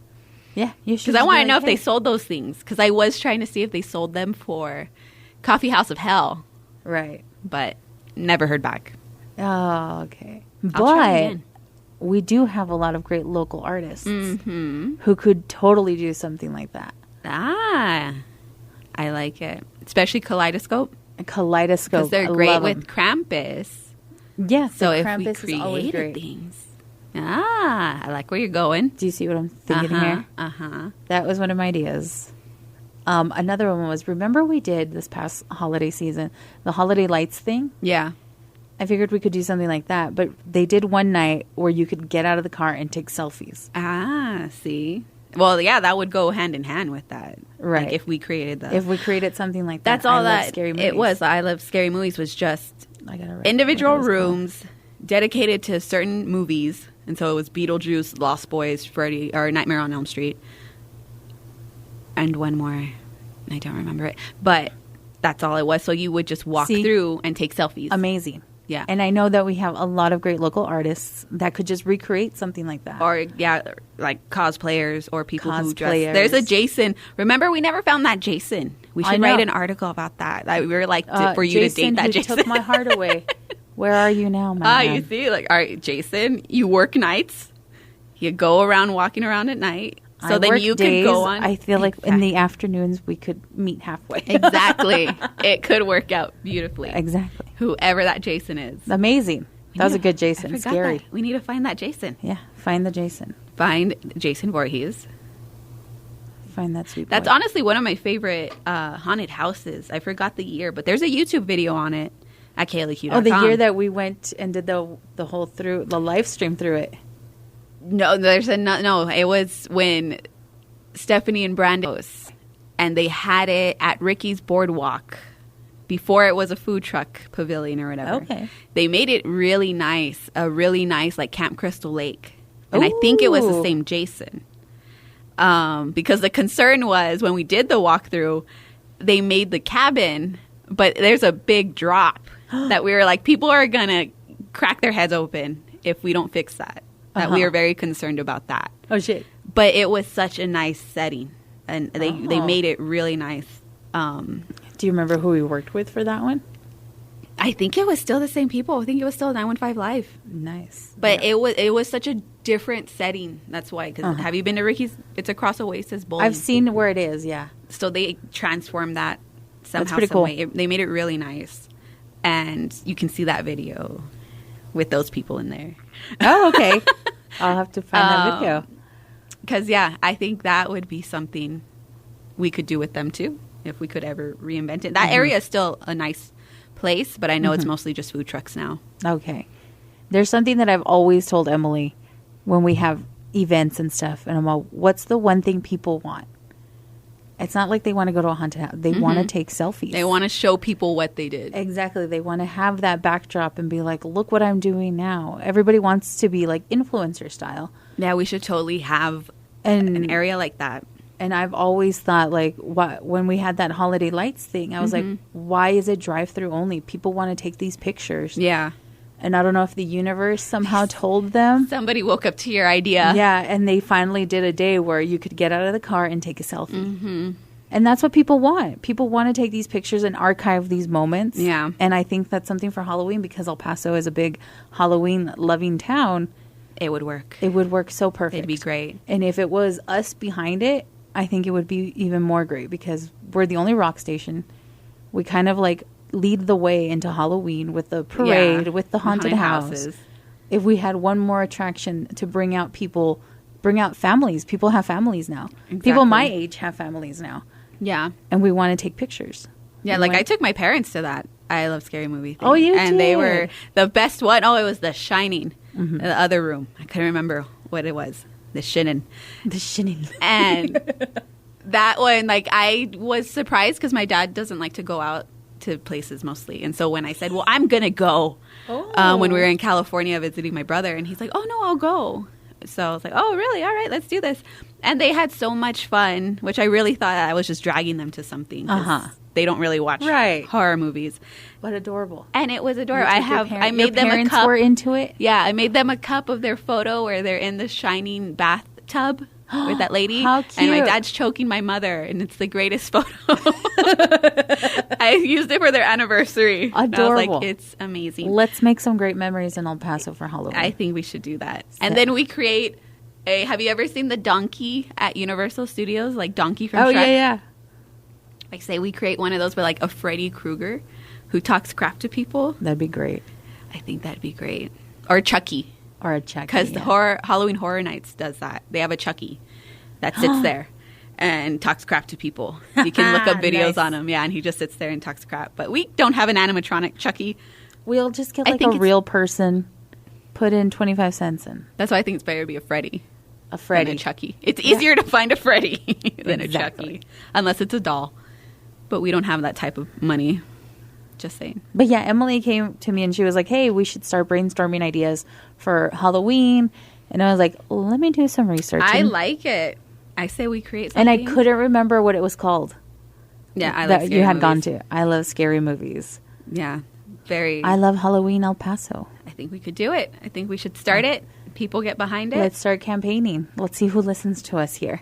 Yeah, you should. Because I want to know if they sold those things. Because I was trying to see if they sold them for Coffee House of Hell. Right. But never heard back. Oh, okay. I'll try But again. we do have a lot of great local artists who could totally do something like that. Ah, I like it. Especially Kaleidoscope. A Kaleidoscope. Because they're great with Krampus. Yes. So the if Krampus we is always created great. things. I like where you're going. Do you see what I'm thinking here? That was one of my ideas. Another one was, remember we did this past holiday season, the holiday lights thing? Yeah. I figured we could do something like that, but they did one night where you could get out of the car and take selfies. See? Well, yeah, that would go hand in hand with that. Right. Like if we created that. If we created something like that. That's all I Love that Scary Movies. it was. I Love Scary Movies was just I gotta write individual what it was rooms dedicated to certain movies. And so it was Beetlejuice, Lost Boys, Freddy, or Nightmare on Elm Street. And one more. I don't remember it. But that's all it was. So you would just walk through and take selfies. Amazing. Yeah. And I know that we have a lot of great local artists that could just recreate something like that. Or, like cosplayers or people who dress. Cosplayers. There's a Jason. Remember, we never found that Jason. We I should know. write an article about that. Like, we were like, for you Jason, to date that who Jason. took my heart away. Where are you now, man? You see? Like, all right, Jason, you work nights. You go around walking around at night. So I then work you days. could go on. I feel like in the afternoons we could meet halfway. Exactly. It could work out beautifully. Exactly. Whoever that Jason is. Amazing. That was a good Jason. I forgot Scary. that. We need to find that Jason. Yeah. Find the Jason. Find Jason Voorhees. Find that sweet boy. That's honestly one of my favorite haunted houses. I forgot the year, but there's a YouTube video on it at KLAQ.com. Oh, the year that we went and did the whole the live stream through it. No, no. It was when Stephanie and Brandon was, and they had it at Ricky's Boardwalk before it was a food truck pavilion or whatever. Okay. They made it really nice, a really nice like Camp Crystal Lake, and I think it was the same Jason. Because the concern was when we did the walkthrough, they made the cabin, but there's a big drop that we were like, people are gonna crack their heads open if we don't fix that. That we are very concerned about that. Oh shit! But it was such a nice setting, and they made it really nice. Do you remember who we worked with for that one? I think it was still the same people. I think it was still 915 Live. Nice. But it was such a different setting. That's why. Because have you been to Ricky's? It's across Oasis Bowling. I've seen where it is. Yeah. So they transformed that somehow. That's pretty some cool. way. They made it really nice, and you can see that video with those people in there. Oh, okay. I'll have to find that video. Because I think that would be something we could do with them too, if we could ever reinvent it. That area is still a nice place, but I know it's mostly just food trucks now. Okay. There's something that I've always told Emily when we have events and stuff, and I'm all, what's the one thing people want? It's not like they want to go to a haunted house. They want to take selfies. They want to show people what they did. Exactly. They want to have that backdrop and be like, look what I'm doing now. Everybody wants to be like influencer style. Yeah, we should totally have an area like that. And I've always thought, like, when we had that holiday lights thing, I was like, why is it drive-through only? People want to take these pictures. Yeah. And I don't know if the universe somehow told them. Somebody woke up to your idea. Yeah, and they finally did a day where you could get out of the car and take a selfie. And that's what people want. People want to take these pictures and archive these moments. Yeah. And I think that's something for Halloween, because El Paso is a big Halloween-loving town. It would work. It would work so perfect. It'd be great. And if it was us behind it, I think it would be even more great, because we're the only rock station. We kind of like lead the way into Halloween with the parade, with the haunted house. Houses. If we had one more attraction to bring out people, bring out families. People have families now. People my age have families now. Yeah. And we want to take pictures. Yeah, like I took my parents to that I Love Scary Movie thing. Oh, you did? And they were the best one. Oh, it was The Shining. The other room. I couldn't remember what it was. The Shinin. The Shining. And that one, like, I was surprised because my dad doesn't like to go out to places mostly. And so when I said, well, I'm going to go when we were in California visiting my brother, and he's like, oh, no, I'll go. So I was like, oh, really? All right, let's do this. And they had so much fun, which I really thought I was just dragging them to something. They don't really watch horror movies. But adorable. And it was adorable. I made your them a parents cup. were into it? Yeah, I made them a cup of their photo where they're in the shining bathtub with that lady. How cute. And my dad's choking my mother, and it's the greatest photo. I used it for their anniversary. Adorable. I was like, it's amazing. Let's make some great memories in El Paso for Halloween. I think we should do that. And then we create have you ever seen the donkey at Universal Studios? Like Donkey from Shrek? Yeah. Like, say we create one of those, but like a Freddy Krueger who talks crap to people. That'd be great. I think that'd be great. Or Chucky. Or a Chucky. Because the Halloween Horror Nights does that. They have a Chucky that sits there and talks crap to people. You can look up videos on him. Yeah, and he just sits there and talks crap. But we don't have an animatronic Chucky. We'll just get like a real person, put in 25 cents in. That's why I think it's better to be a Freddy. A Freddy. Than a Chucky. It's easier to find a Freddy than a Chucky. Unless it's a doll. But we don't have that type of money. Just saying. But yeah, Emily came to me and she was like, hey, we should start brainstorming ideas for Halloween. And I was like, let me do some research. I like it. I say we create something. And I couldn't remember what it was called. Yeah, I love that scary you had movies. gone to. I love scary movies. Yeah, very. I love Halloween El Paso. I think we could do it. I think we should start it. People get behind it. Let's start campaigning. Let's see who listens to us here.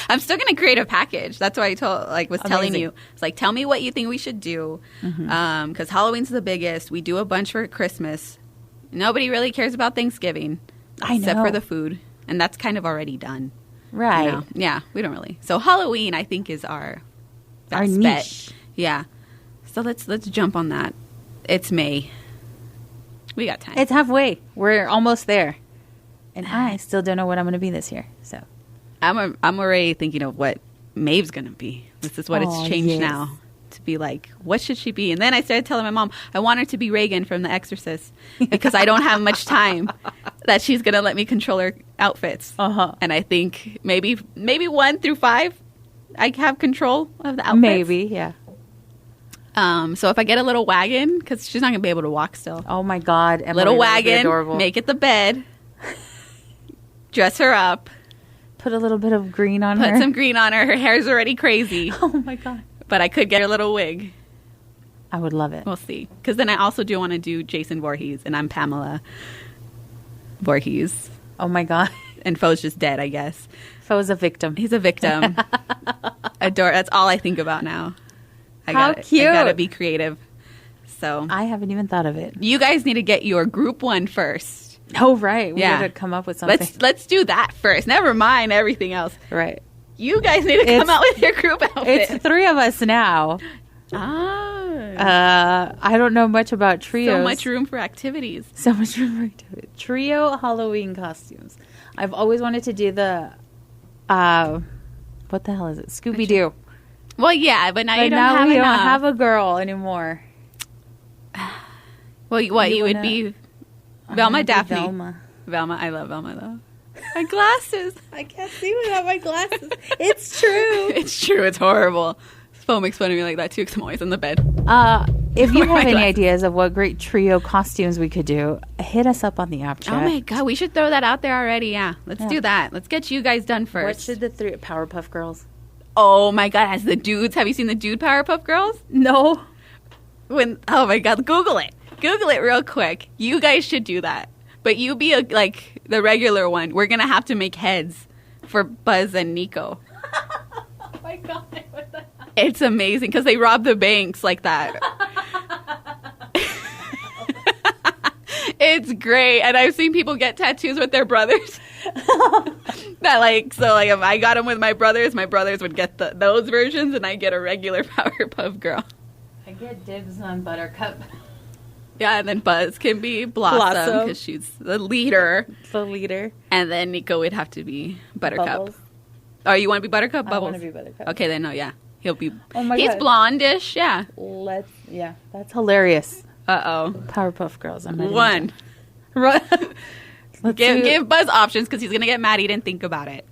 I'm still going to create a package. That's why I was telling Amazing. you. It's like, tell me what you think we should do. Because Halloween's the biggest. We do a bunch for Christmas. Nobody really cares about Thanksgiving. Except for the food. And that's kind of already done. Right. You know? Yeah, we don't really. So Halloween, I think, is our best niche. bet. Yeah. So let's jump on that. It's May. We got time. It's halfway. We're almost there. And I still don't know what I'm going to be this year. So I'm already thinking of what Maeve's going to be. This is what it's changed now. To be like, what should she be? And then I started telling my mom, I want her to be Reagan from The Exorcist because I don't have much time that she's going to let me control her outfits. And I think maybe 1 through 5, I have control of the outfits. Maybe, yeah. So if I get a little wagon, because she's not going to be able to walk still. Oh my God. Emily, little that would be wagon, adorable. make it the bed, dress her up. Put a little bit of green on her. Put some green on her. Her hair's already crazy. Oh my God. But I could get her a little wig. I would love it. We'll see. Because then I also do want to do Jason Voorhees, and I'm Pamela Voorhees. Oh my God. And Foe's just dead, I guess. Foe's a victim. He's a victim. Adore. That's all I think about now. How cute. I gotta be creative. So I haven't even thought of it. you guys need to get your group one first. Oh, right. We Yeah. got to come up with something. Let's do that first. Never mind everything else. Right. You guys need to come out with your group outfit. It's 3 of us now. I don't know much about trios. So much room for activities. So much room for activity. Trio Halloween costumes. I've always wanted to do the, what the hell is it? Scooby-Doo. Well, yeah, but now But you don't now have we enough. don't have a girl anymore. Well, what you would be Velma Daphne. Velma. Velma, I love Velma though. My glasses. I can't see without my glasses. It's true. It's true. It's horrible. Fo makes fun of me like that too because I'm always in the bed. If you Wear my have any glasses. ideas of what great trio costumes we could do, hit us up on the app chat. Oh my god, we should throw that out there already. Yeah, let's do that. Let's get you guys done first. What should the 3 Powerpuff Girls? Oh my god, as the dudes, have you seen the dude Powerpuff Girls? No. Oh my god, Google it real quick. You guys should do that. But you be like the regular one. We're gonna have to make heads for Buzz and Nico. Oh my god. What the hell? It's amazing because they rob the banks like that. It's great, and I've seen people get tattoos with their brothers. If I got them with my brothers would get those versions, and I get a regular Powerpuff Girl. I get dibs on Buttercup. Yeah, and then Buzz can be Blossom because she's the leader. The leader. And then Nico would have to be Buttercup. Bubbles. Oh, you want to be Buttercup? Bubbles. I want to be Buttercup. Okay, then no, yeah. He'll be. Oh my He's God. blondish, yeah. Yeah, that's hilarious. Uh-oh. Powerpuff Girls. I'm ready. One. Right. Let's Give Buzz options because he's going to get mad he didn't think about it.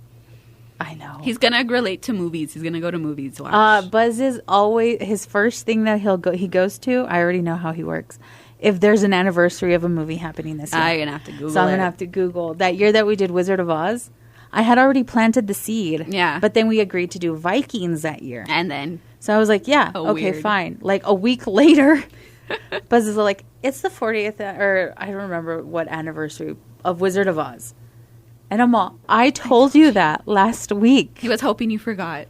I know. He's going to relate to movies. He's going to go to movies to watch. Buzz is always his first thing that he goes to. I already know how he works. If there's an anniversary of a movie happening this year, I'm going to have to Google so I'm going to have to Google. That year that we did Wizard of Oz, I had already planted the seed. Yeah. But then we agreed to do Vikings that year. And then. So I was like, yeah, okay, weird. fine. Like a week later, Buzz is like, it's the 40th, or I don't remember what anniversary of Wizard of Oz. And I'm all, I told you that last week. He was hoping you forgot.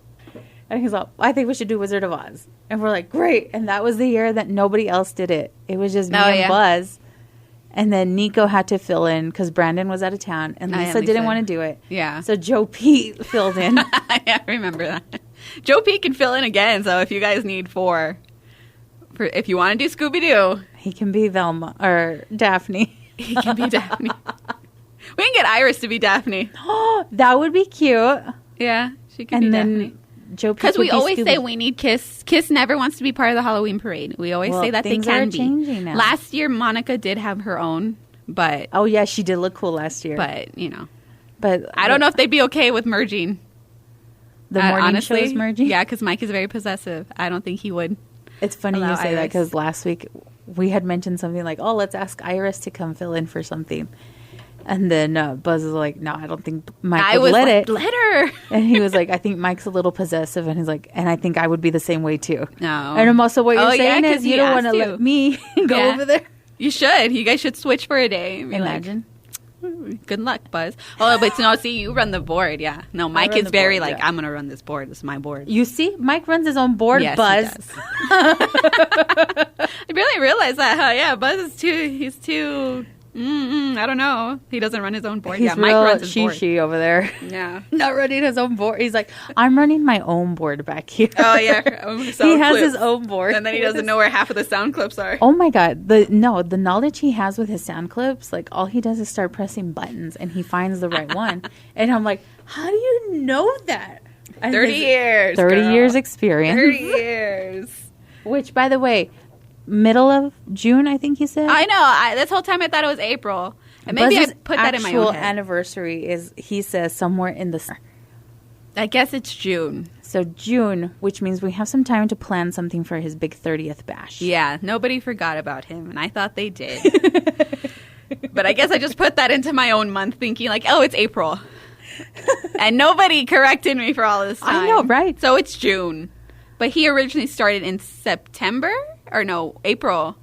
And he's like, I think we should do Wizard of Oz. And we're like, great. And that was the year that nobody else did it. It was just me and Buzz. And then Nico had to fill in because Brandon was out of town. And Lisa didn't want to do it. Yeah. So Joe Pete filled in. I remember that. Joe Pete can fill in again. So if you guys need four, if you want to do Scooby-Doo. He can be Velma or Daphne. He can be Daphne. We can get Iris to be Daphne. Oh, that would be cute. Yeah, she can be Daphne. Joe Pete because we always Scooby. say we need Kiss. Kiss never wants to be part of the Halloween parade. We always say that they can be. Changing now. Last year, Monica did have her own, but oh yeah, she did look cool last year. But you know, but I don't know if they'd be okay with merging. The morning honestly, shows merging. Yeah, because Mike is very possessive. I don't think he would. It's funny you say that because last week we had mentioned something like, "Oh, let's ask Iris to come fill in for something." And then Buzz is like, no, I don't think Mike would let it. Let her. And he was like, I think Mike's a little possessive. And he's like, and I think I would be the same way too. No. And I'm also, what you're saying is you don't want to to let me go over there. You should. You guys should switch for a day. Imagine. Like, good luck, Buzz. Oh, but no, see, you run the board. Yeah. No, Mike is very board, I'm going to run this board. This is my board. You see? Mike runs his own board, yes, Buzz. He does. I really realized that, huh? Yeah, Buzz is he's too... I don't know. He doesn't run his own board. He's Mike runs his board. She over there. Yeah. Not running his own board. He's like, I'm running my own board back here. Oh, yeah. He has his own board. And then he doesn't know where half of the sound clips are. Oh, my God. The knowledge he has with his sound clips, like, all he does is start pressing buttons, and he finds the right one. And I'm like, how do you know that? 30 years. 30 girl. years experience. 30 years. Which, by the way, middle of June, I think he said. I know. This whole time I thought it was April. And maybe Buzz's I put that in my own head. Anniversary is, he says, somewhere in the summer. I guess it's June. So June, which means we have some time to plan something for his big 30th bash. Yeah, nobody forgot about him, and I thought they did. But I guess I just put that into my own month thinking like, oh, it's April. And nobody corrected me for all this time. I know, right? So it's June. But he originally started in September? Or no, April.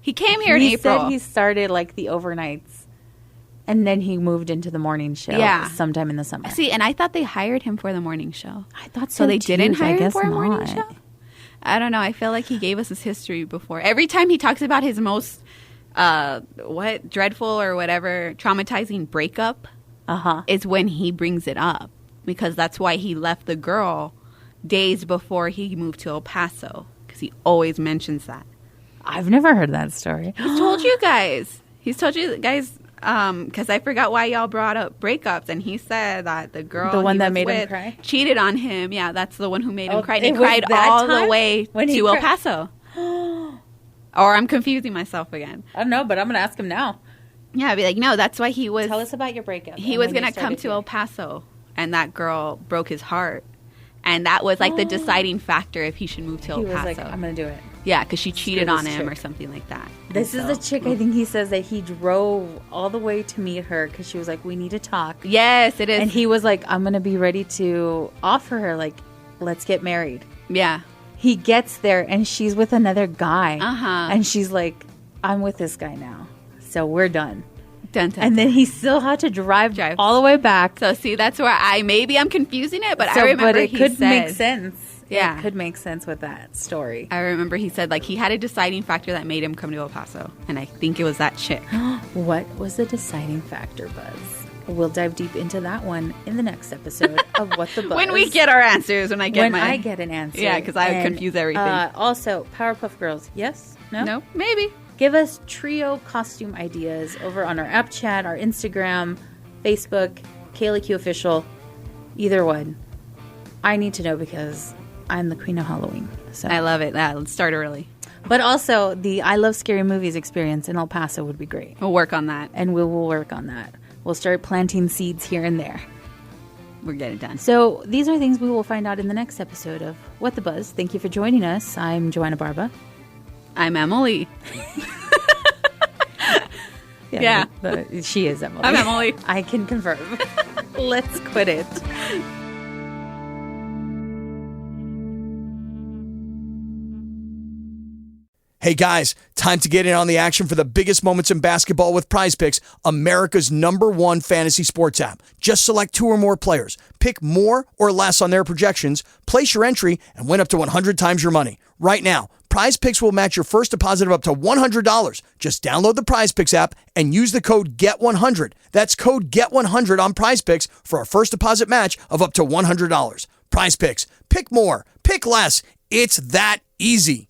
He came here in April. He said he started like the overnights. And then he moved into the morning show sometime in the summer. See, and I thought they hired him for the morning show. I thought so they too, didn't hire him for a not. morning show? I don't know. I feel like he gave us his history before. Every time he talks about his most, dreadful or whatever, traumatizing breakup is when he brings it up. Because that's why he left the girl days before he moved to El Paso. Because he always mentions that. I've never heard that story. He's told you guys. He's told you guys... because I forgot why y'all brought up breakups, and he said that the girl, the one that made him cry, cheated on him. Yeah, that's the one who made him cry. And he cried all the way to El Paso. Or I'm confusing myself again. I don't know, but I'm gonna ask him now. Yeah, I'd be like, no, that's why he was. Tell us about your breakup. He was gonna come to El Paso, and that girl broke his heart, and that was like the deciding factor if he should move to El Paso. He was like, I'm gonna do it. Yeah, because she cheated on him or something like that. This is the chick, I think he says that he drove all the way to meet her because she was like, we need to talk. Yes, it is. And he was like, I'm going to be ready to offer her, like, let's get married. Yeah. He gets there and she's with another guy. Uh-huh. And she's like, I'm with this guy now. So we're done. Dun, dun, and then he still had to drive all the way back. So see, that's where maybe I'm confusing it, but I remember it could make sense. Yeah. It could make sense with that story. I remember he said, like, he had a deciding factor that made him come to El Paso. And I think it was that chick. What was the deciding factor, Buzz? We'll dive deep into that one in the next episode of What the Buzz. When we get our answers, when I get an answer. Yeah, because I confuse everything. Also, Powerpuff Girls. Yes? No? No? Maybe. Give us trio costume ideas over on our app chat, our Instagram, Facebook, KLAQ Official. Either one. I need to know because I'm the queen of Halloween. So I love it. Let's start early. But also, the I Love Scary Movies experience in El Paso would be great. We'll work on that. And we will work on that. We'll start planting seeds here and there. we're getting done. So these are things we will find out in the next episode of What the Buzz. Thank you for joining us. I'm Joanna Barba. I'm Emily. Yeah. She is Emily. I'm Emily. I can confirm. Let's quit it. Hey guys, time to get in on the action for the biggest moments in basketball with Prize Picks, America's #1 fantasy sports app. Just select 2 or more players, pick more or less on their projections, place your entry, and win up to 100 times your money. Right now, Prize Picks will match your first deposit of up to $100. Just download the Prize Picks app and use the code GET100. That's code GET100 on Prize Picks for a first deposit match of up to $100. Prize Picks. Pick more. Pick less. It's that easy.